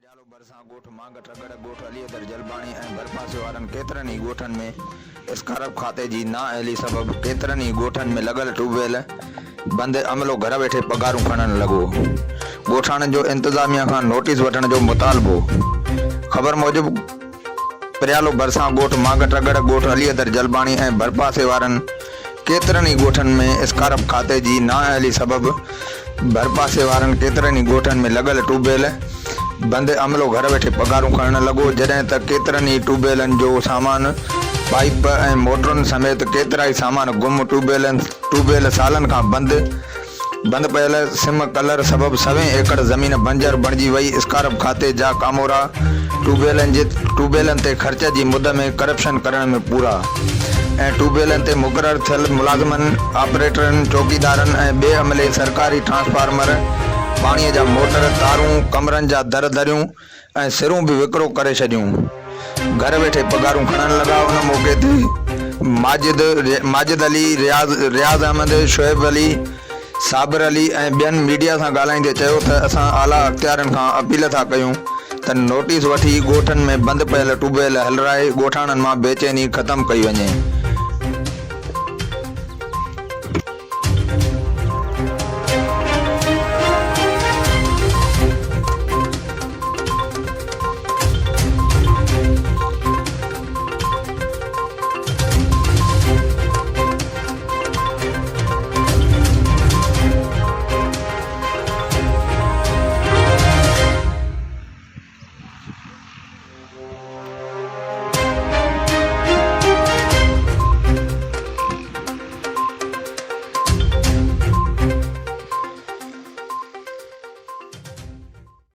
प्यालो बरसां गोठ मांग ट्रगड़ गोठ अलीदर जलबाणी ऐं भरपासे वारनि केतिरनि ई ॻोठनि में स्कारप खाते जी नाअहली सबबि केतिरनि ई ॻोठनि में लॻल ट्यूबवेल बंदि अमलो घर वेठे पगारूं खणण लॻो। ॻोठाणनि जो इंतिज़ामिया खां नोटिस वठण जो मुतालबो। ख़बर मूजिबि प्यालो बरसां गोठ मांग ट्रगड़ गोठ अलीदर जलबाणी ऐं भरपासे वारनि केतिरनि ई ॻोठनि में स्कारप खाते जी नाअहली सबबि भरपासे वारनि केतिरनि ई ॻोठनि में लॻल ट्यूबवेल बंदि अमलो घर वेठे पगारूं खणण लॻो, जॾहिं त केतिरनि ई ट्यूबवेलनि जो सामान पाइप ऐं मोटरुनि समेत केतिरा ई सामान गुम। ट्यूबवेल सालनि खां बंदि पयल सिम कलर सबबि 100 एकड़ ज़मीन बंजर बणिजी वई। स्कारप खाते जा कामोरा ट्यूबवेलनि ते ख़र्च जी मुद में करप्शन करण में पूरा ऐं ट्यूबवेलनि ते मुक़ररु थियल मुलाज़िमनि, ऑपरेटरनि, चौकीदारनि ऐं ॿिए अमले सरकारी ट्रांसफार्मर, पाणीअ जा मोटर, तारूं, कमरनि जा दरियूं ऐं सिरूं बि विकिरो करे छॾियूं। घर वेठे पगारूं खणण लॻा। उन मौक़े ते माजिद अली, रियाज़ अहमद, शुएब अली, साबिर अली ऐं ॿियनि मीडिया सां ॻाल्हाईंदे चयो त असां आला अख़्तियारनि खां अपील था कयूं त नोटिस वठी ॻोठनि में बंदि पयल ट्यूबवेल हलराए ॻोठाणनि मां बेचैनी ख़तमु कई वञे।